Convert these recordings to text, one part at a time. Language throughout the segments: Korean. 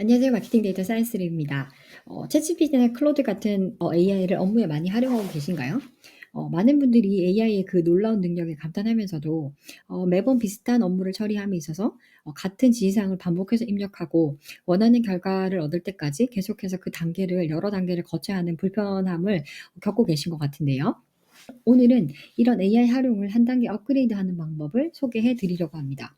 안녕하세요. 마케팅 데이터 사이언스 랩입니다. 챗GPT나 클로드 같은 AI를 업무에 많이 활용하고 계신가요? 많은 분들이 AI의 그 놀라운 능력에 감탄하면서도 매번 비슷한 업무를 처리함에 있어서 같은 지시사항을 반복해서 입력하고 원하는 결과를 얻을 때까지 계속해서 그 단계를 여러 단계를 거쳐야 하는 불편함을 겪고 계신 것 같은데요. 오늘은 이런 AI 활용을 한 단계 업그레이드하는 방법을 소개해 드리려고 합니다.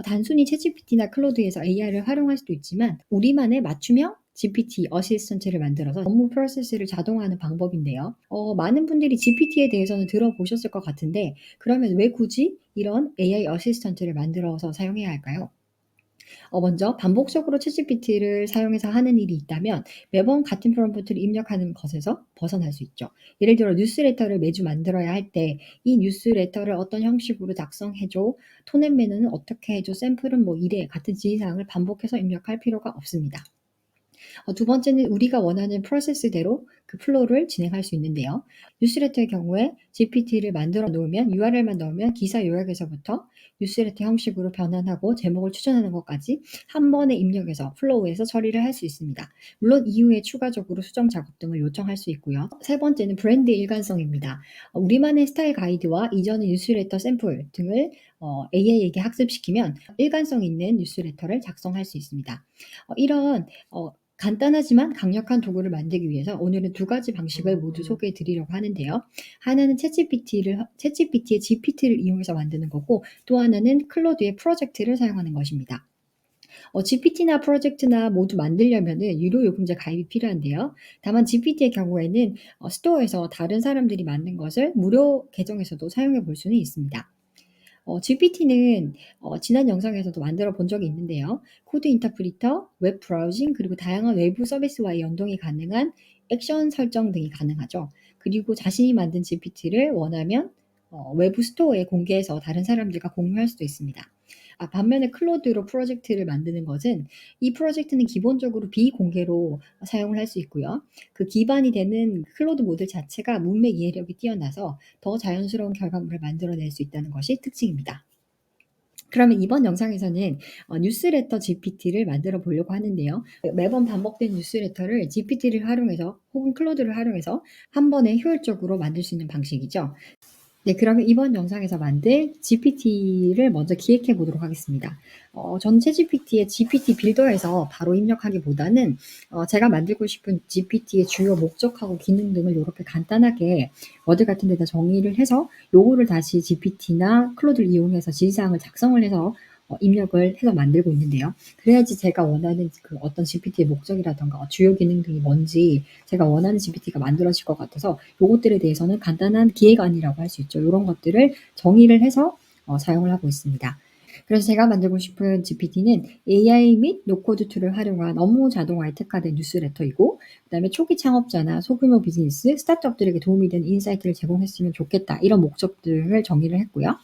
단순히 챗GPT나 클로드에서 AI를 활용할 수도 있지만 우리만의 맞춤형 GPT 어시스턴트를 만들어서 업무 프로세스를 자동화하는 방법인데요. 많은 분들이 GPT에 대해서는 들어보셨을 것 같은데 그러면 왜 굳이 이런 AI 어시스턴트를 만들어서 사용해야 할까요? 먼저 반복적으로 챗GPT를 사용해서 하는 일이 있다면 매번 같은 프롬프트를 입력하는 것에서 벗어날 수 있죠. 예를 들어 뉴스레터를 매주 만들어야 할 때 이 뉴스레터를 어떤 형식으로 작성해 줘, 톤 앤 매너는 어떻게 해 줘, 샘플은 뭐 이래 같은 지시사항을 반복해서 입력할 필요가 없습니다. 두 번째는 우리가 원하는 프로세스대로 그 플로우를 진행할 수 있는데요. 뉴스레터의 경우에 GPT를 만들어 놓으면 URL만 넣으면 기사 요약에서부터 뉴스레터 형식으로 변환하고 제목을 추천하는 것까지 한 번에 입력해서 플로우에서 처리를 할 수 있습니다. 물론 이후에 추가적으로 수정 작업 등을 요청할 수 있고요. 세 번째는 브랜드 일관성입니다. 우리만의 스타일 가이드와 이전의 뉴스레터 샘플 등을 AI에게 학습시키면 일관성 있는 뉴스레터를 작성할 수 있습니다. 이런 간단하지만 강력한 도구를 만들기 위해서 오늘은 두 가지 방식을 모두 소개해 드리려고 하는데요. 하나는 챗GPT의 GPT를 이용해서 만드는 거고 또 하나는 클로드의 프로젝트를 사용하는 것입니다. GPT나 프로젝트나 모두 만들려면은 유료 요금제 가입이 필요한데요. 다만 GPT의 경우에는 스토어에서 다른 사람들이 만든 것을 무료 계정에서도 사용해 볼 수는 있습니다. GPT는 지난 영상에서도 만들어 본 적이 있는데요. 코드 인터프리터, 웹 브라우징, 그리고 다양한 외부 서비스와의 연동이 가능한 액션 설정 등이 가능하죠. 그리고 자신이 만든 GPT를 원하면 외부 스토어에 공개해서 다른 사람들과 공유할 수도 있습니다. 반면에 클로드로 프로젝트를 만드는 것은 이 프로젝트는 기본적으로 비공개로 사용을 할 수 있고요. 그 기반이 되는 클로드 모델 자체가 문맥 이해력이 뛰어나서 더 자연스러운 결과물을 만들어낼 수 있다는 것이 특징입니다. 그러면 이번 영상에서는 뉴스레터 GPT를 만들어 보려고 하는데요. 매번 반복된 뉴스레터를 GPT를 활용해서 혹은 클로드를 활용해서 한 번에 효율적으로 만들 수 있는 방식이죠. 네, 그러면 이번 영상에서 만들 GPT를 먼저 기획해 보도록 하겠습니다. 전 챗GPT의 GPT 빌더에서 바로 입력하기보다는 제가 만들고 싶은 GPT의 주요 목적하고 기능 등을 이렇게 간단하게 워드 같은 데다 정의를 해서 요거를 다시 GPT나 클로드를 이용해서 지시사항을 작성을 해서 입력을 해서 만들고 있는데요. 그래야지 제가 원하는 그 어떤 GPT의 목적이라든가 주요 기능 등이 뭔지 제가 원하는 GPT가 만들어질 것 같아서 요것들에 대해서는 간단한 기획안이라고 할 수 있죠. 요런 것들을 정의를 해서 사용을 하고 있습니다. 그래서 제가 만들고 싶은 GPT는 AI 및 노코드 툴을 활용한 업무 자동화에 특화된 뉴스레터이고 그다음에 초기 창업자나 소규모 비즈니스, 스타트업들에게 도움이 되는 인사이트를 제공했으면 좋겠다. 이런 목적들을 정의를 했고요.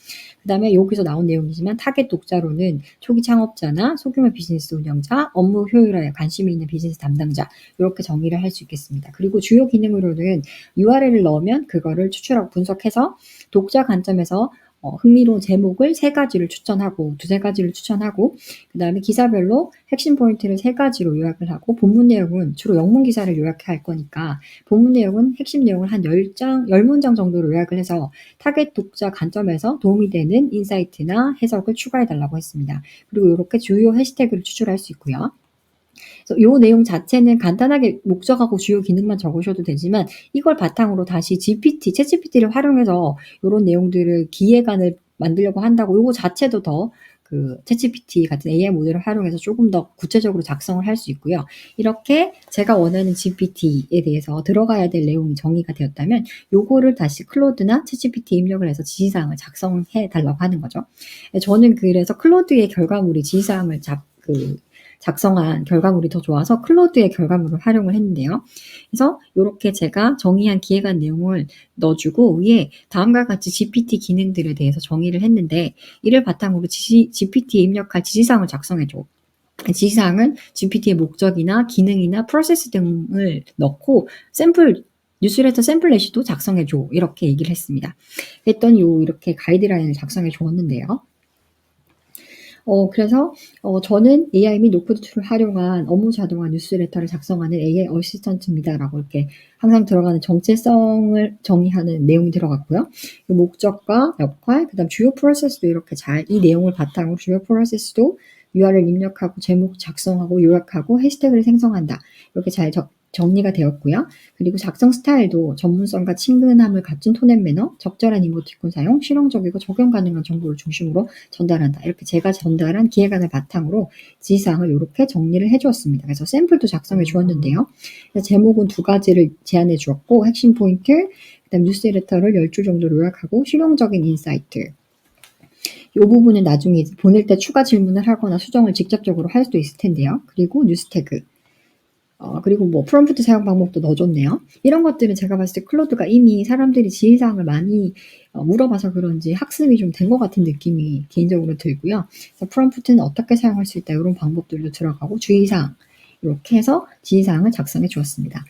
그다음에 여기서 나온 내용이지만 타겟 독자로는 초기 창업자나 소규모 비즈니스 운영자, 업무 효율화에 관심이 있는 비즈니스 담당자 이렇게 정의를 할 수 있겠습니다. 그리고 주요 기능으로는 URL을 넣으면 그거를 추출하고 분석해서 독자 관점에서 흥미로운 제목을 3가지를 추천하고 두세 가지를 추천하고 그다음에 기사별로 핵심 포인트를 3가지로 요약을 하고 본문 내용은 주로 영문 기사를 요약해야 할 거니까 본문 내용은 핵심 내용을 한 10문장 정도로 요약을 해서 타겟 독자 관점에서 도움이 되는 인사이트나 해석을 추가해 달라고 했습니다. 그리고 요렇게 주요 해시태그를 추출할 수 있고요. 그래서 요 내용 자체는 간단하게 목적하고 주요 기능만 적으셔도 되지만 이걸 바탕으로 다시 챗GPT를 활용해서 요런 내용들을 기획안을 만들려고 한다고 요거 자체도 더 그 챗GPT 같은 AI 모델을 활용해서 조금 더 구체적으로 작성을 할 수 있고요. 이렇게 제가 원하는 GPT에 대해서 들어가야 될 내용이 정의가 되었다면 요거를 다시 클로드나 챗GPT에 입력을 해서 지시사항을 작성해 달라고 하는 거죠. 저는 그래서 클로드의 결과물이 지시사항을 작성한 결과물이 더 좋아서 클로드의 결과물을 활용을 했는데요. 그래서 요렇게 제가 정의한 기획안 내용을 넣어주고 위에 다음과 같이 GPT 기능들에 대해서 정의를 했는데 이를 바탕으로 GPT에 입력할 지시사항을 작성해줘. 지시사항은 GPT의 목적이나 기능이나 프로세스 등을 넣고 뉴스레터 샘플 레시도 작성해줘. 이렇게 얘기를 했습니다. 그랬더니 이렇게 가이드라인을 작성해 주었는데요. 그래서 저는 AI 및 노코드 툴을 활용한 업무 자동화 뉴스레터를 작성하는 AI 어시스턴트입니다라고 이렇게 항상 들어가는 정체성을 정의하는 내용이 들어갔고요. 그 목적과 역할, 그다음 주요 프로세스도 이렇게 잘 이 내용을 바탕으로 주요 프로세스도 URL 입력하고 제목 작성하고 요약하고 해시태그를 생성한다. 이렇게 잘 정리가 되었고요. 그리고 작성 스타일도 전문성과 친근함을 갖춘 톤 앤 매너, 적절한 이모티콘 사용, 실용적이고 적용 가능한 정보를 중심으로 전달한다. 이렇게 제가 전달한 기획안을 바탕으로 지시사항을 이렇게 정리를 해 주었습니다. 그래서 샘플도 작성해 주었는데요. 제목은 2가지를 제안해 주었고 핵심 포인트, 그다음 뉴스레터를 10줄 정도 요약하고 실용적인 인사이트. 이 부분은 나중에 보낼 때 추가 질문을 하거나 수정을 직접적으로 할 수도 있을 텐데요. 그리고 뉴스 태그. 그리고 뭐 프롬프트 사용 방법도 넣어줬네요. 이런 것들은 제가 봤을 때 클로드가 이미 사람들이 지시사항을 많이 물어봐서 그런지 학습이 좀 된 것 같은 느낌이 개인적으로 들고요. 그래서 프롬프트는 어떻게 사용할 수 있다 이런 방법들도 들어가고 주의사항 이렇게 해서 지시사항을 작성해 주었습니다.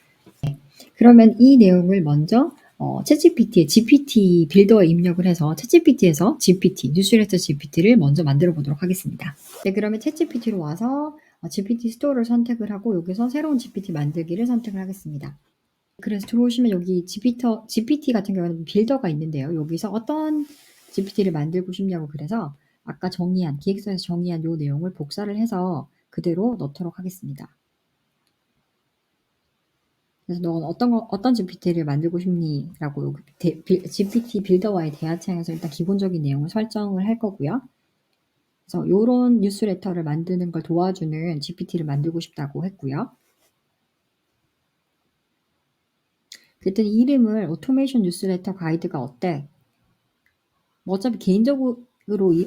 네. 그러면 이 내용을 먼저 챗GPT에 GPT 빌더에 입력을 해서 챗GPT에서 GPT, 뉴스레터 GPT를 먼저 만들어 보도록 하겠습니다. 네, 그러면 챗GPT로 와서 GPT 스토어를 선택을 하고 여기서 새로운 GPT 만들기를 선택을 하겠습니다. 그래서 들어오시면 여기 GPT 같은 경우는 빌더가 있는데요. 여기서 어떤 GPT를 만들고 싶냐고 그래서 아까 기획서에서 정의한 요 내용을 복사를 해서 그대로 넣도록 하겠습니다. 그래서 넌 어떤 GPT를 만들고 싶니? 라고 GPT 빌더와의 대화창에서 일단 기본적인 내용을 설정을 할 거고요. 그래서 요런 뉴스레터를 만드는 걸 도와주는 GPT를 만들고 싶다고 했고요. 그랬더니 이름을 오토메이션 뉴스레터 가이드가 어때? 뭐 어차피 개인적으로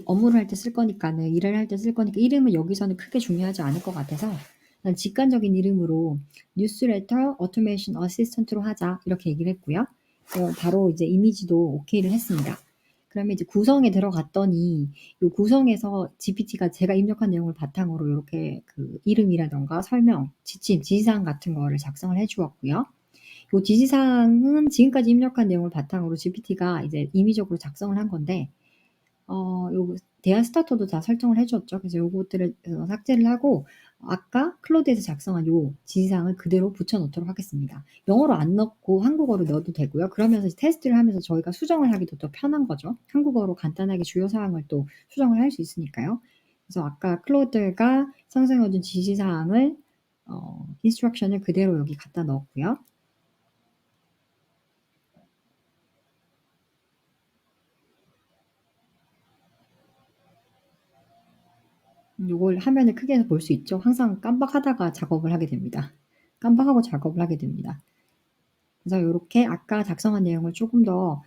업무를 할 때 쓸 거니까는 일을 할 때 쓸 거니까 이름은 여기서는 크게 중요하지 않을 것 같아서 난 직관적인 이름으로 뉴스레터 오토메이션 어시스턴트로 하자 이렇게 얘기를 했고요. 바로 이제 이미지도 오케이를 했습니다. 그러면 이제 구성에 들어갔더니 이 구성에서 GPT가 제가 입력한 내용을 바탕으로 이렇게 그 이름이라던가 설명, 지시사항 같은 거를 작성을 해 주었고요. 요 지시사항은 지금까지 입력한 내용을 바탕으로 GPT가 이제 임의적으로 작성을 한 건데 요 대화 스타터도 다 설정을 해 줬죠. 그래서 요것들을 삭제를 하고 아까 클로드에서 작성한 요 지시사항을 그대로 붙여 넣도록 하겠습니다. 영어로 안 넣고 한국어로 넣어도 되고요. 그러면서 테스트를 하면서 저희가 수정을 하기도 더 편한 거죠. 한국어로 간단하게 주요 사항을 또 수정을 할 수 있으니까요. 그래서 아까 클로드가 생성해 준 지시사항을 인스트럭션을 그대로 여기 갖다 넣었고요. 요걸 화면을 크게 해서 볼 수 있죠. 항상 깜빡하다가 작업을 하게 됩니다. 깜빡하고 작업을 하게 됩니다. 그래서 요렇게 아까 작성한 내용을 조금 더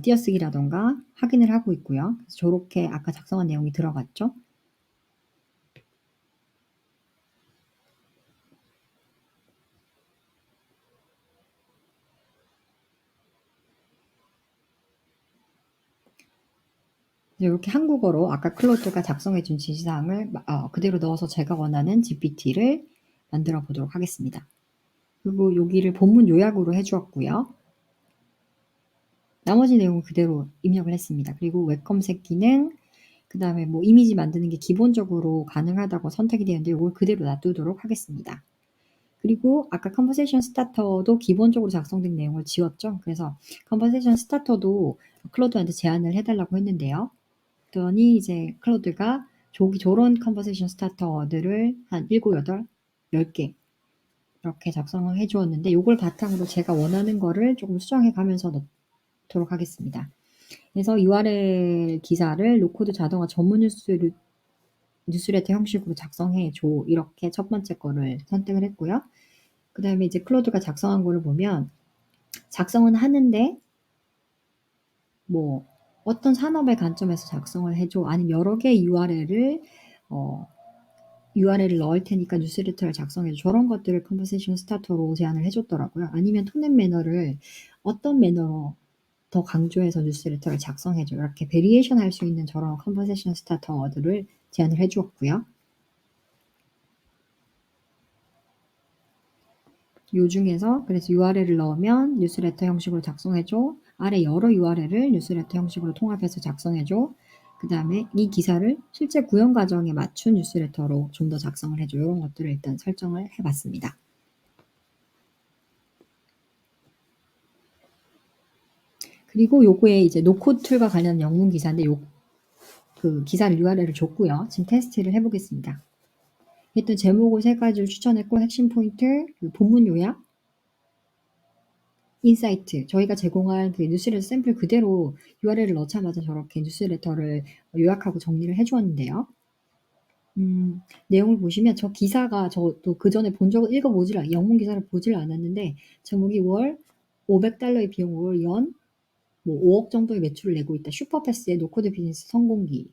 띄어쓰기라던가 확인을 하고 있고요. 그래서 저렇게 아까 작성한 내용이 들어갔죠. 요렇게 한국어로 아까 클로드가 작성해 준 지시사항을 그대로 넣어서 제가 원하는 GPT를 만들어 보도록 하겠습니다. 그리고 여기를 본문 요약으로 해 주었고요. 나머지 내용은 그대로 입력을 했습니다. 그리고 웹 검색 기능, 그다음에 뭐 이미지 만드는 게 기본적으로 가능하다고 선택이 되는데 요걸 그대로 놔두도록 하겠습니다. 그리고 아까 컨버세이션 스타터도 기본적으로 작성된 내용을 지웠죠. 그래서 컨버세이션 스타터도 클로드한테 제안을 해 달라고 했는데요. 그랬더니 이제 클로드가 저런 컨버세이션 스타터들을 한 7, 8, 10개 이렇게 작성을 해 주었는데 요걸 바탕으로 제가 원하는 거를 조금 수정해 가면서 넣도록 하겠습니다. 그래서 URL 기사를 노코드 자동화 전문 뉴스레터 형식으로 작성해 줘. 이렇게 첫 번째 거를 선택을 했고요. 그다음에 이제 클로드가 작성한 거를 보면 작성은 하는데 뭐 어떤 산업의 관점에서 작성을 해 줘. 아니면 여러 개의 URL을 넣을 테니까 뉴스레터를 작성해 줘. 저런 것들을 컨버세이션 스타터로 제안을 해 줬더라고요. 아니면 톤 앤 매너를 어떤 매너로 더 강조해서 뉴스레터를 작성해 줘. 이렇게 베리에이션 할 수 있는 저런 컨버세이션 스타터들을 제안을 해 주었고요. 요 중에서 그래서 URL을 넣으면 뉴스레터 형식으로 작성해 줘. 아래 여러 URL을 뉴스레터 형식으로 통합해서 작성해 줘. 그다음에 이 기사를 실제 구현 과정에 맞춘 뉴스레터로 좀 더 작성을 해 줘. 요런 것들을 일단 설정을 해 봤습니다. 그리고 요거에 이제 노코드 툴과 관련 영문 기사인데 그 기사를 URL을 줬고요. 지금 테스트를 해 보겠습니다. 일단 제목을 3가지를 추천했고 핵심 포인트, 그 본문 요약, 인사이트. 저희가 제공한 그 뉴스레터 샘플 그대로 URL을 넣자마자 저렇게 뉴스레터를 요약하고 정리를 해 주었는데요. 내용을 보시면 저 기사가 저도 그전에 본 적은 읽어보질 영문 기사를 보질 않았는데 제목이 월 $500의 비용으로 연 뭐 5억 정도의 매출을 내고 있다. 슈퍼패스의 노코드 비즈니스 성공기.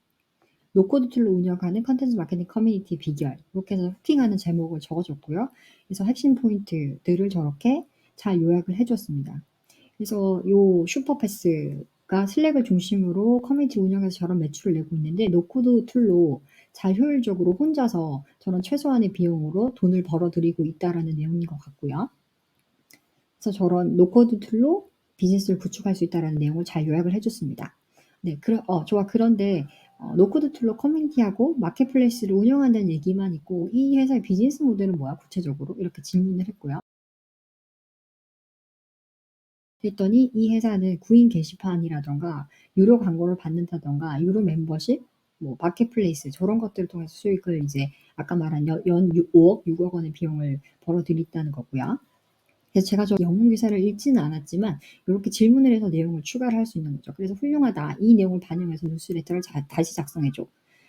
노코드 툴로 운영하는 컨텐츠 마케팅 커뮤니티 비결. 이렇게 해서 후킹하는 제목을 적어줬고요. 그래서 핵심 포인트들을 저렇게 잘 요약을 해줬습니다. 그래서 요 슈퍼패스가 슬랙을 중심으로 커뮤니티 운영해서 저런 매출을 내고 있는데 노코드 툴로 잘 효율적으로 혼자서 저런 최소한의 비용으로 돈을 벌어들이고 있다라는 내용인 것 같고요. 그래서 저런 노코드 툴로 비즈니스를 구축할 수 있다라는 내용을 잘 요약을 해줬습니다. 네, 좋아. 그런데 노코드 툴로 커뮤니티하고 마켓플레이스를 운영한다는 얘기만 있고 이 회사의 비즈니스 모델은 뭐야 구체적으로? 이렇게 질문을 했고요. 그랬더니 이 회사는 구인 게시판이라던가 유료 광고를 받는다던가 유료 멤버십, 뭐 마켓플레이스 저런 것들을 통해서 수익을 이제 아까 말한 연 5억, 6억 원의 비용을 벌어들였다는 거고요. 그래서 제가 저 영문 기사를 읽지는 않았지만 이렇게 질문을 해서 내용을 추가를 할 수 있는 거죠. 그래서 훌륭하다. 이 내용을 반영해서 뉴스레터를 다시 작성해 줘.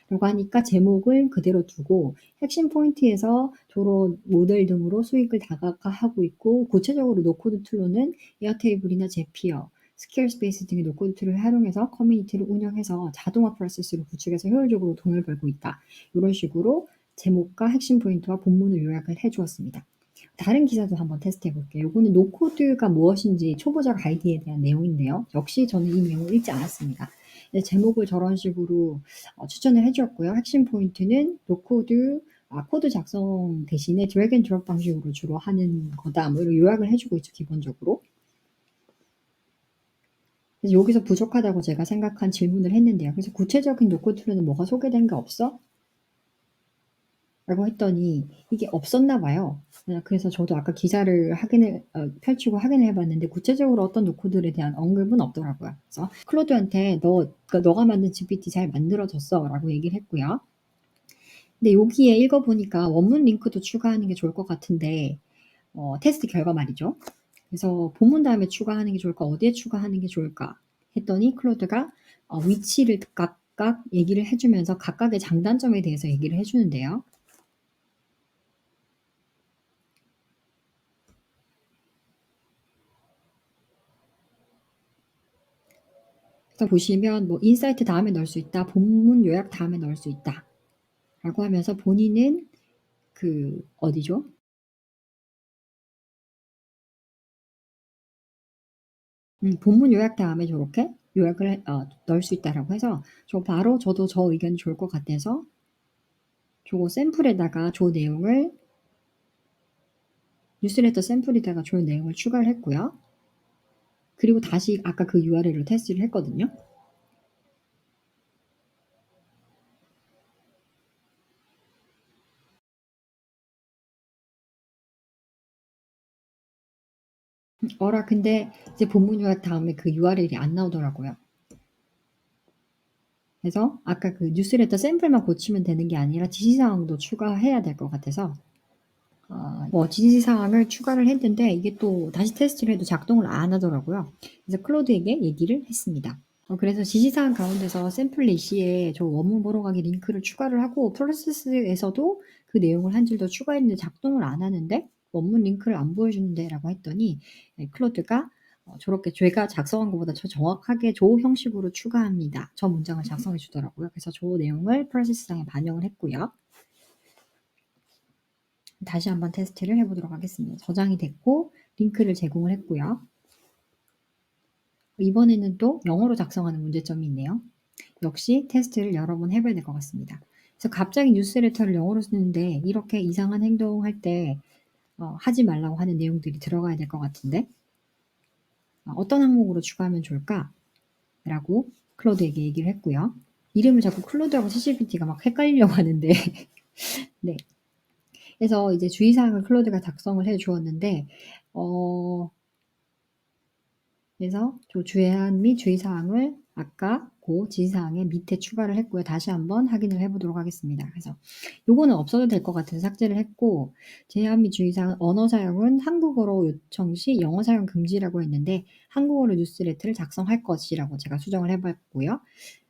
라고 하니까 제목을 그대로 두고 핵심 포인트에서 저런 모델 등으로 수익을 다각화하고 있고 구체적으로 노코드 툴로는 에어테이블이나 제피어, 스퀘어스페이스 등의 노코드 툴을 활용해서 커뮤니티를 운영해서 자동화 프로세스를 구축해서 효율적으로 돈을 벌고 있다. 이런 식으로 제목과 핵심 포인트와 본문을 요약을 해 주었습니다. 다른 기사도 한번 테스트 해볼게요. 이거는 노코드가 무엇인지 초보자 가이드에 대한 내용인데요. 역시 저는 이 내용을 읽지 않았습니다. 제목을 저런 식으로 추천을 해주었고요. 핵심 포인트는 노코드, 코드 작성 대신에 드래그 앤 드롭 방식으로 주로 하는 거다. 뭐 이런 요약을 해주고 있죠, 기본적으로. 그래서 여기서 부족하다고 제가 생각한 질문을 했는데요. 그래서 구체적인 노코드 툴에는 뭐가 소개된 게 없어? 라고 했더니 이게 없었나 봐요. 그래서 저도 아까 기사를 펼치고 확인을 해봤는데 구체적으로 어떤 노코드에 대한 언급은 없더라고요. 그래서 클로드한테 너가 만든 GPT 잘 만들어졌어 라고 얘기를 했고요. 근데 여기에 읽어보니까 원문 링크도 추가하는 게 좋을 것 같은데 테스트 결과 말이죠. 그래서 본문 다음에 추가하는 게 좋을까 어디에 추가하는 게 좋을까 했더니 클로드가 위치를 각각 얘기를 해주면서 각각의 장단점에 대해서 얘기를 해주는데요. 그래서 보시면 뭐 인사이트 다음에 넣을 수 있다. 본문 요약 다음에 넣을 수 있다. 라고 하면서 본인은 그 어디죠? 본문 요약 다음에 저렇게 요약을 넣을 수 있다라고 해서 저도 저 의견이 좋을 것 같아서 저거 샘플에다가 저 내용을 뉴스레터 샘플에다가 저 내용을 추가를 했고요. 그리고 다시 아까 그 URL로 테스트를 했거든요. 근데 이제 본문 요약 다음에 그 URL이 안 나오더라고요. 그래서 아까 그 뉴스레터 샘플만 고치면 되는 게 아니라 지시사항도 추가해야 될 것 같아서 지시사항을 추가를 했는데 이게 또 다시 테스트를 해도 작동을 안 하더라고요. 그래서 클로드에게 얘기를 했습니다. 그래서 지시사항 가운데서 샘플 예시에 저 원문 보러 가기 링크를 추가를 하고 프로세스에서도 그 내용을 한 줄도 추가했는데 작동을 안 하는데 원문 링크를 안 보여주는데 라고 했더니 클로드가 저렇게 제가 작성한 것보다 더 정확하게 저 형식으로 추가합니다. 저 문장을 작성해 주더라고요. 그래서 저 내용을 프로세스상에 반영을 했고요. 다시 한번 테스트를 해보도록 하겠습니다. 저장이 됐고 링크를 제공을 했고요. 이번에는 또 영어로 작성하는 문제점이 있네요. 역시 테스트를 여러 번 해봐야 될 것 같습니다. 그래서 갑자기 뉴스레터를 영어로 쓰는데 이렇게 이상한 행동할 때 하지 말라고 하는 내용들이 들어가야 될 것 같은데 어떤 항목으로 추가하면 좋을까? 라고 클로드에게 얘기를 했고요. 이름을 자꾸 클로드하고 챗GPT가 막 헷갈리려고 하는데 네. 그래서 이제 주의사항을 클로드가 작성을 해 주었는데 그래서 주의한 및 주의사항을 아까 고 지시사항의 밑에 추가를 했고요. 다시 한번 확인을 해 보도록 하겠습니다. 그래서 요거는 없어도 될 것 같아서 삭제를 했고, 제한 및 주의사항 언어 사용은 한국어로 요청 시 영어 사용 금지라고 했는데 한국어로 뉴스레터를 작성할 것이라고 제가 수정을 해 봤고요.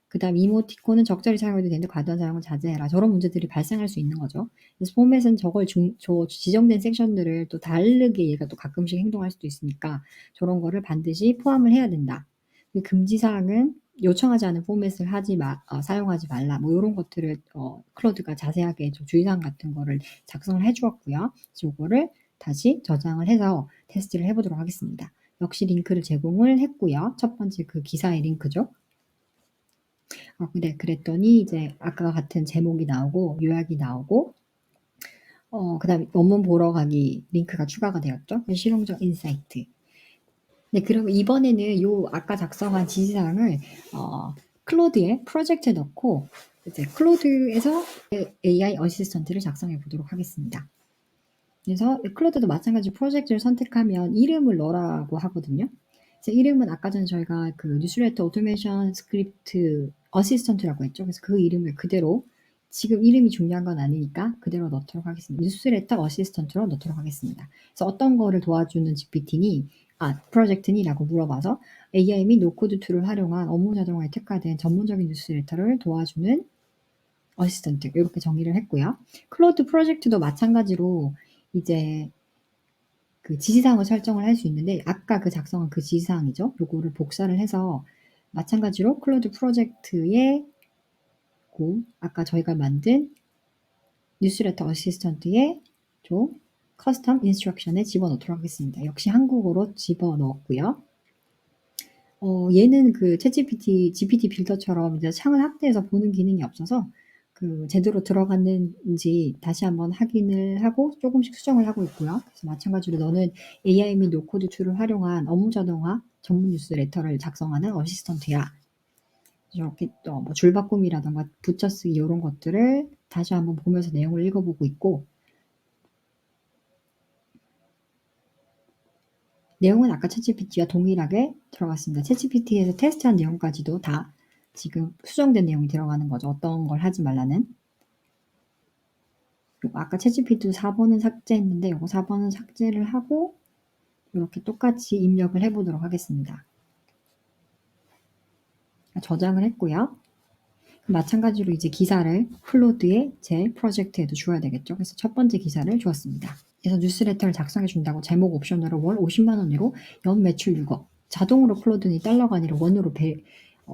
그다음 이모티콘은 적절히 사용해도 되는데 과도한 사용을 자제해라. 저런 문제들이 발생할 수 있는 거죠. 그래서 포맷은 저걸 저 지정된 섹션들을 또 다르게 얘가 또 가끔씩 행동할 수도 있으니까 저런 거를 반드시 포함을 해야 된다. 금지 사항은 요청하지 않은 포맷을 사용하지 말라. 뭐 요런 것들을 클로드가 자세하게 주의사항 같은 거를 작성을 해 주었고요. 요거를 다시 저장을 해서 테스트를 해 보도록 하겠습니다. 역시 링크를 제공을 했고요. 첫 번째 그 기사의 링크죠. 네, 그랬더니 이제 아까 같은 제목이 나오고 요약이 나오고 그다음에 원문 보러 가기 링크가 추가가 되었죠. 실용적 인사이트. 네, 그럼 이번에는 요 아까 작성한 지시사항을 클로드에 프로젝트에 넣고 이제 클로드에서 AI 어시스턴트를 작성해 보도록 하겠습니다. 그래서 클로드도 마찬가지 프로젝트를 선택하면 이름을 넣으라고 하거든요. 그래서 이름은 아까 전에 저희가 그 뉴스레터 오토메이션 스크립트 어시스턴트라고 했죠. 그래서 그 이름을 그대로 지금 이름이 중요한 건 아니니까 그대로 넣도록 하겠습니다. 뉴스레터 어시스턴트로 넣도록 하겠습니다. 그래서 어떤 거를 도와주는 GPT니 프로젝트니라고 물어봐서 AI 및 노코드 툴을 활용한 업무 자동화에 특화된 전문적인 뉴스레터를 도와주는 어시스턴트 이렇게 정의를 했고요. 클로드 프로젝트도 마찬가지로 이제 그 지시사항을 설정을 할 수 있는데 아까 그 작성한 그 지시사항이죠. 요거를 복사를 해서 마찬가지로 클로드 프로젝트에 아까 저희가 만든 뉴스레터 어시스턴트의 커스텀 인스트럭션에 집어넣도록 하겠습니다. 역시 한국어로 집어넣었고요. 얘는 그 GPT 빌더처럼 이제 창을 확대해서 보는 기능이 없어서 그 제대로 들어갔는지 다시 한번 확인을 하고 조금씩 수정을 하고 있고요. 그래서 마찬가지로 너는 AI 및 노코드 툴을 활용한 업무 자동화 전문 뉴스레터를 작성하는 어시스턴트야. 이렇게 또 뭐 줄바꿈이라던가 붙여쓰기 이런 것들을 다시 한번 보면서 내용을 읽어보고 있고, 내용은 아까 챗GPT와 동일하게 들어갔습니다. 챗GPT에서 테스트한 내용까지도 다 지금 수정된 내용이 들어가는 거죠. 어떤 걸 하지 말라는. 아까 챗GPT도 4번은 삭제했는데 이거 4번은 삭제를 하고 이렇게 똑같이 입력을 해보도록 하겠습니다. 저장을 했고요. 마찬가지로 이제 기사를 클로드의 제 프로젝트에도 주어야 되겠죠. 그래서 첫 번째 기사를 주었습니다. 그래서 뉴스레터를 작성해 준다고 제목 옵션으로 월 50만 원으로 연 매출 6억. 자동으로 클로드니 달러가 아니라 원으로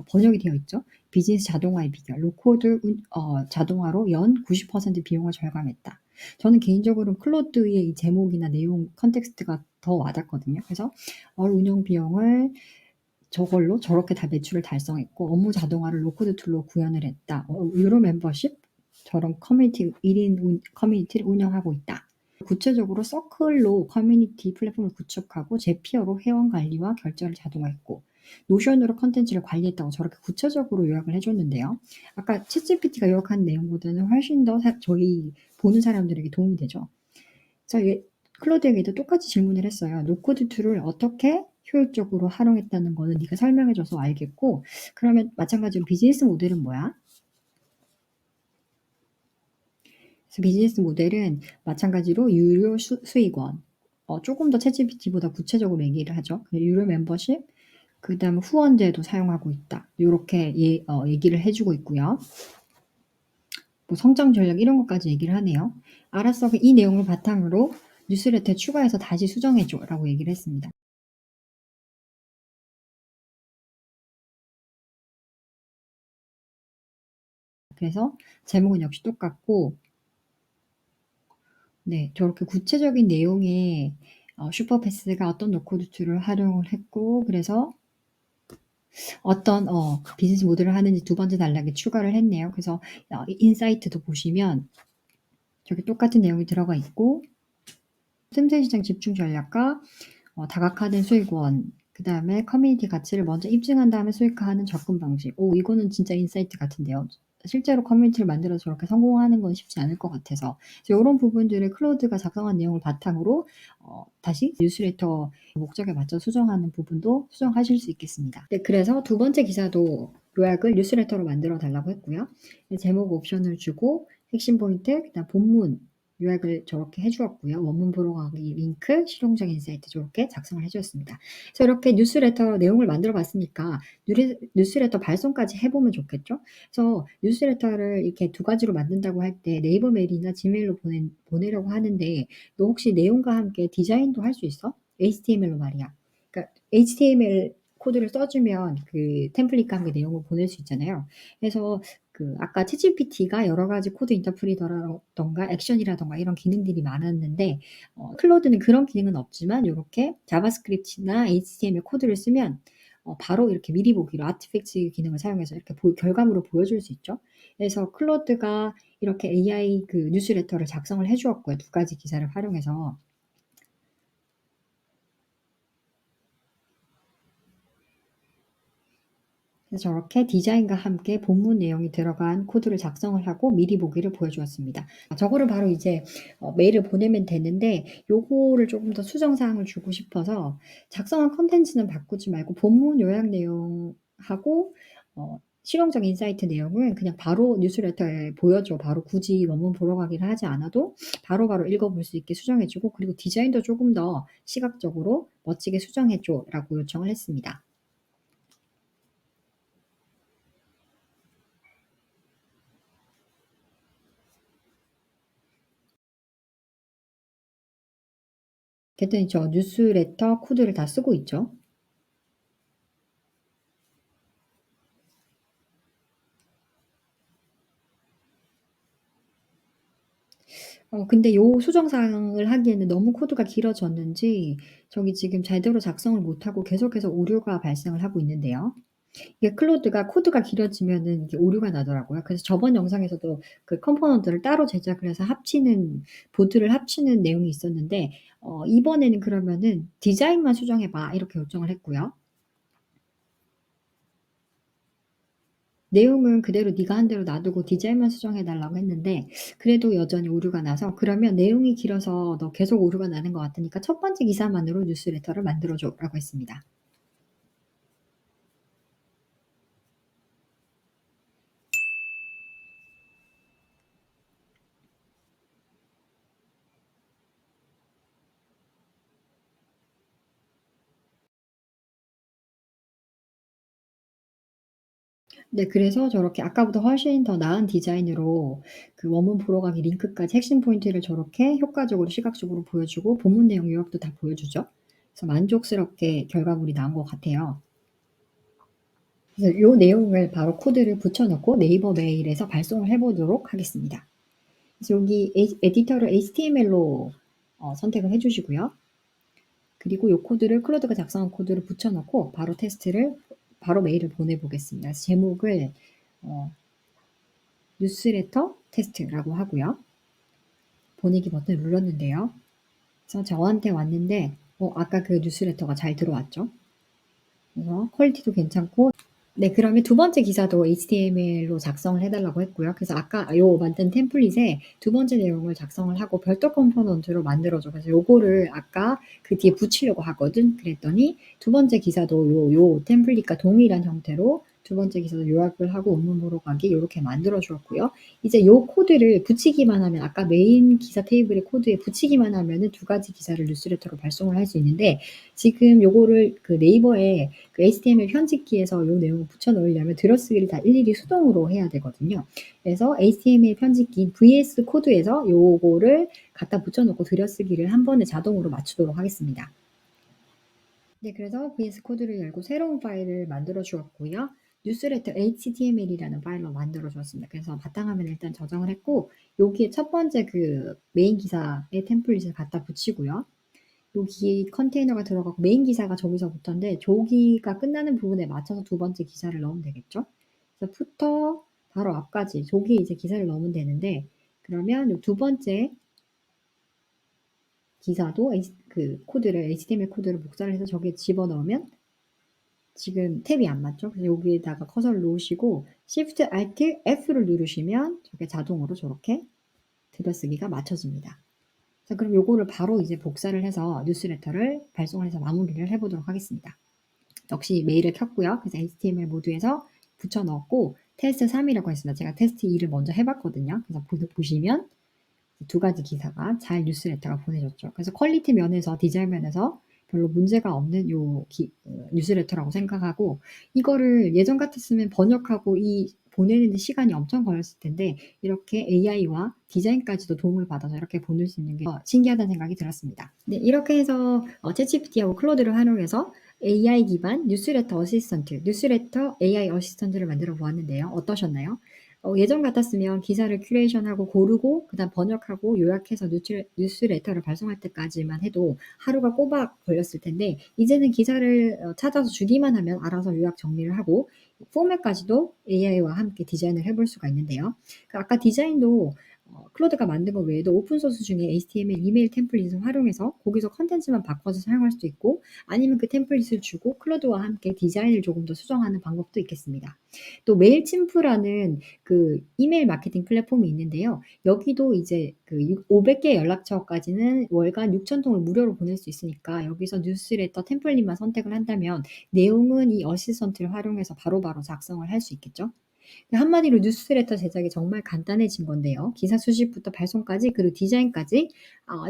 번역이 되어 있죠. 비즈니스 자동화의 비결. 로코드 자동화로 연 90% 비용을 절감했다. 저는 개인적으로 클로드의 이 제목이나 내용 컨텍스트가 더 와닿거든요. 그래서 월 운영 비용을 저걸로 저렇게 다 매출을 달성했고 업무 자동화를 로코드 툴로 구현을 했다. 유로 멤버십 저런 커뮤니티 1인 커뮤니티를 운영하고 있다. 구체적으로 서클로 커뮤니티 플랫폼을 구축하고 제피어로 회원 관리와 결제를 자동화했고 노션으로 컨텐츠를 관리했다고 저렇게 구체적으로 요약을 해줬는데요. 아까 챗GPT가 요약한 내용보다는 훨씬 더 저희 보는 사람들에게 도움이 되죠. 그래서 클로드에게도 똑같이 질문을 했어요. 노코드 툴을 어떻게 효율적으로 활용했다는 거는 네가 설명해줘서 알겠고, 그러면 마찬가지로 비즈니스 모델은 뭐야? 그래서 비즈니스 모델은 마찬가지로 유료 수익원, 조금 더 챗GPT보다 구체적으로 얘기를 하죠. 유료 멤버십, 그 다음에 후원제도 사용하고 있다. 이렇게 얘기를 해주고 있고요. 뭐 성장 전략 이런 것까지 얘기를 하네요. 알았어. 이 내용을 바탕으로 뉴스레터에 추가해서 다시 수정해줘 라고 얘기를 했습니다. 그래서 제목은 역시 똑같고, 네, 저렇게 구체적인 내용에 슈퍼패스가 어떤 노코드 툴을 활용을 했고, 그래서 어떤 비즈니스 모델을 하는지 두 번째 단락에 추가를 했네요. 그래서 인사이트도 보시면 저기 똑같은 내용이 들어가 있고, 틈새 시장 집중 전략과 다각화된 수익원, 그다음에 커뮤니티 가치를 먼저 입증한 다음에 수익화하는 접근 방식. 오 이거는 진짜 인사이트 같은데요. 실제로 커뮤니티를 만들어서 저렇게 성공하는 건 쉽지 않을 것 같아서. 그래서 요런 부분들을 클로드가 작성한 내용을 바탕으로 다시 뉴스레터 목적에 맞춰 수정하는 부분도 수정하실 수 있겠습니다. 네 그래서 두 번째 기사도 요약을 뉴스레터로 만들어 달라고 했고요. 제목 옵션을 주고 핵심 포인트 그다음 본문 요약을 저렇게 해 주었고요. 원문 보러 가기 링크, 실용적 인사이트 저렇게 작성을 해 주었습니다. 그래서 이렇게 뉴스레터 내용을 만들어 봤으니까 뉴스레터 발송까지 해 보면 좋겠죠? 그래서 뉴스레터를 이렇게 두 가지로 만든다고 할 때 네이버 메일이나 지메일로 보내려고 하는데 "너 혹시 내용과 함께 디자인도 할 수 있어?" HTML로 말이야. 그러니까 HTML 코드를 써 주면 그 템플릿과 함께 내용을 보낼 수 있잖아요. 그래서 그 아까 챗GPT가 여러 가지 코드 인터프리터라든가 액션이라든가 이런 기능들이 많았는데 클로드는 그런 기능은 없지만 요렇게 자바스크립트나 HTML 코드를 쓰면 바로 이렇게 미리 보기로 아티팩트 기능을 사용해서 이렇게 결과물을 보여줄 수 있죠. 그래서 클로드가 이렇게 AI 그 뉴스레터를 작성을 해 주었고요. 두 가지 기사를 활용해서. 그래서 저렇게 디자인과 함께 본문 내용이 들어간 코드를 작성을 하고 미리 보기를 보여주었습니다. 저거를 바로 이제 메일을 보내면 되는데 요거를 조금 더 수정 사항을 주고 싶어서 작성한 콘텐츠는 바꾸지 말고 본문 요약 내용하고 실용적 인사이트 내용은 그냥 바로 뉴스레터에 보여줘. 바로 굳이 원문 보러 가기를 하지 않아도 바로바로 읽어볼 수 있게 수정해 주고 그리고 디자인도 조금 더 시각적으로 멋지게 수정해 줘라고 요청을 했습니다. 그랬더니 저 뉴스레터 코드를 다 쓰고 있죠. 근데 요 수정 사항을 하기에는 너무 코드가 길어졌는지 저기 지금 제대로 작성을 못하고 계속해서 오류가 발생을 하고 있는데요. 이게 클로드가 코드가 길어지면은 이게 오류가 나더라고요. 그래서 저번 영상에서도 그 컴포넌트를 따로 제작을 해서 합치는 보드를 합치는 내용이 있었는데 이번에는 그러면은 "디자인만 수정해 봐." 이렇게 요청을 했고요. 내용은 그대로 네가 한 대로 놔두고 디자인만 수정해 달라고 했는데 그래도 여전히 오류가 나서 "그러면 내용이 길어서 너 계속 오류가 나는 것 같으니까 첫 번째 기사만으로 뉴스레터를 만들어 줘."라고 했습니다. 네 그래서 저렇게 아까보다 훨씬 더 나은 디자인으로 그 원문 보러 가기 링크까지 핵심 포인트를 저렇게 효과적으로 시각적으로 보여주고 본문 내용 요약도 다 보여주죠. 그래서 만족스럽게 결과물이 나온 것 같아요. 그래서 요 내용을 바로 코드를 붙여 넣고 네이버 메일에서 발송을 해 보도록 하겠습니다. 그래서 여기 에디터를 HTML로 선택을 해 주시고요. 그리고 요 코드를 클로드가 작성한 코드를 붙여 넣고 바로 메일을 보내 보겠습니다. 그래서 제목을 어 뉴스레터 테스트라고 하고요. 보내기 버튼을 눌렀는데요. 그래서 저한테 왔는데 아까 그 뉴스레터가 잘 들어왔죠. 그래서 퀄리티도 괜찮고 네 그러면 두 번째 기사도 HTML로 작성을 해 달라고 했고요. 그래서 아까 요 만든 템플릿에 두 번째 내용을 작성을 하고 별도 컴포넌트로 만들어 줘. 그래서 요거를 아까 그 뒤에 붙이려고 하거든. 그랬더니 두 번째 기사도 요 템플릿과 동일한 형태로 두 번째 기사도 요약을 하고 원문 보러 가기 요렇게 만들어 주었고요. 이제 요 코드를 붙이기만 하면 아까 메인 기사 테이블의 코드에 붙이기만 하면은 두 가지 기사를 뉴스레터로 발송을 할 수 있는데 지금 요거를 그 네이버에 그 HTML 편집기에서 요 내용을 붙여 넣으려면 들여쓰기를 다 일일이 수동으로 해야 되거든요. 그래서 HTML 편집기인 VS 코드에서 요거를 갖다 붙여 놓고 들여쓰기를 한 번에 자동으로 맞추도록 하겠습니다. 네 그래서 VS 코드를 열고 새로운 파일을 만들어 주었고요. 뉴스레터 HTML이라는 파일로 만들어 주었습니다. 그래서 바탕화면을 일단 저장을 했고 여기에 첫 번째 그 메인 기사의 템플릿을 갖다 붙이고요. 여기 컨테이너가 들어가고 메인 기사가 저기서부터인데 저기가 끝나는 부분에 맞춰서 두 번째 기사를 넣으면 되겠죠. 그래서 부터 바로 앞까지 저기에 이제 기사를 넣으면 되는데 그러면 요 두 번째 기사도 그 코드를 HTML 코드를 복사를 해서 저기에 집어넣으면 지금 탭이 안 맞죠? 그래서 여기에다가 커서를 놓으시고 Shift Alt F를 누르시면 저게 자동으로 저렇게 들여쓰기가 맞춰집니다. 자, 그럼 요거를 바로 이제 복사를 해서 뉴스레터를 발송을 해서 마무리를 해 보도록 하겠습니다. 역시 메일을 켰고요. 그래서 HTML 모드에서 붙여 넣었고 테스트 3이라고 했습니다. 제가 테스트 2를 먼저 해 봤거든요. 그래서 보시면 두 가지 기사가 잘 뉴스레터가 보내졌죠. 그래서 퀄리티 면에서 디자인 면에서 별로 문제가 없는 뉴스레터라고 생각하고, 이거를 예전 같았으면 번역하고 보내는 데 시간이 엄청 걸렸을 텐데 이렇게 AI와 디자인까지도 도움을 받아서 이렇게 보낼 수 있는 게 신기하다는 생각이 들었습니다. 네, 이렇게 해서 챗GPT하고 클로드를 활용해서 AI 기반 뉴스레터 어시스턴트, 뉴스레터 AI 어시스턴트를 만들어 보았는데요. 어떠셨나요? 예전 같았으면 기사를 큐레이션하고 고르고 그다음 번역하고 요약해서 뉴스레터를 발송할 때까지만 해도 하루가 꼬박 걸렸을 텐데, 이제는 기사를 찾아서 주기만 하면 알아서 요약 정리를 하고 포맷까지도 AI와 함께 디자인을 해볼 수가 있는데요. 아까 디자인도 클로드가 만든 것 외에도 오픈소스 중에 HTML 이메일 템플릿을 활용해서 거기서 컨텐츠만 바꿔서 사용할 수도 있고, 아니면 그 템플릿을 주고 클로드와 함께 디자인을 조금 더 수정하는 방법도 있겠습니다. 또 메일침프라는 그 이메일 마케팅 플랫폼이 있는데요. 여기도 이제 그 500개 연락처까지는 월간 6,000통을 무료로 보낼 수 있으니까 여기서 뉴스레터 템플릿만 선택을 한다면 내용은 이 어시스턴트를 활용해서 바로바로 작성을 할 수 있겠죠. 한마디로 뉴스레터 제작이 정말 간단해진 건데요. 기사 수집부터 발송까지 그리고 디자인까지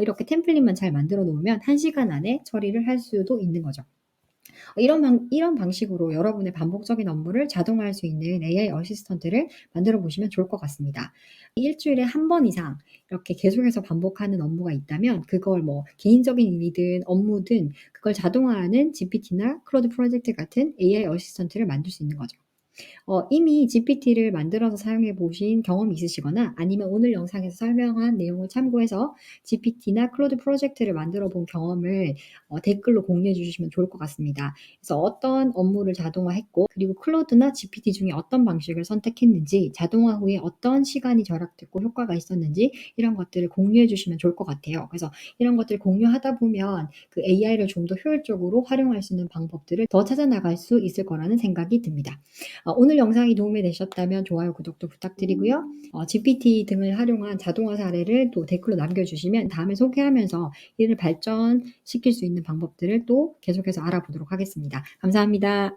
이렇게 템플릿만 잘 만들어 놓으면 1시간 안에 처리를 할 수도 있는 거죠. 이런 방식으로 여러분의 반복적인 업무를 자동화할 수 있는 AI 어시스턴트를 만들어 보시면 좋을 것 같습니다. 일주일에 한 번 이상 이렇게 계속해서 반복하는 업무가 있다면 그걸 뭐 개인적인 일이든 업무든 그걸 자동화하는 GPT나 클로드 프로젝트 같은 AI 어시스턴트를 만들 수 있는 거죠. 이미 GPT를 만들어서 사용해 보신 경험이 있으시거나 아니면 오늘 영상에서 설명한 내용을 참고해서 GPT나 클로드 프로젝트를 만들어 본 경험을 댓글로 공유해 주시면 좋을 것 같습니다. 그래서 어떤 업무를 자동화했고 그리고 클로드나 GPT 중에 어떤 방식을 선택했는지, 자동화 후에 어떤 시간이 절약됐고 효과가 있었는지 이런 것들을 공유해 주시면 좋을 것 같아요. 그래서 이런 것들을 공유하다 보면 그 AI를 좀 더 효율적으로 활용할 수 있는 방법들을 더 찾아 나갈 수 있을 거라는 생각이 듭니다. 오늘 영상이 도움이 되셨다면 좋아요, 구독도 부탁드리고요. GPT 등을 활용한 자동화 사례를 또 댓글로 남겨주시면 다음에 소개하면서 이를 발전시킬 수 있는 방법들을 또 계속해서 알아보도록 하겠습니다. 감사합니다.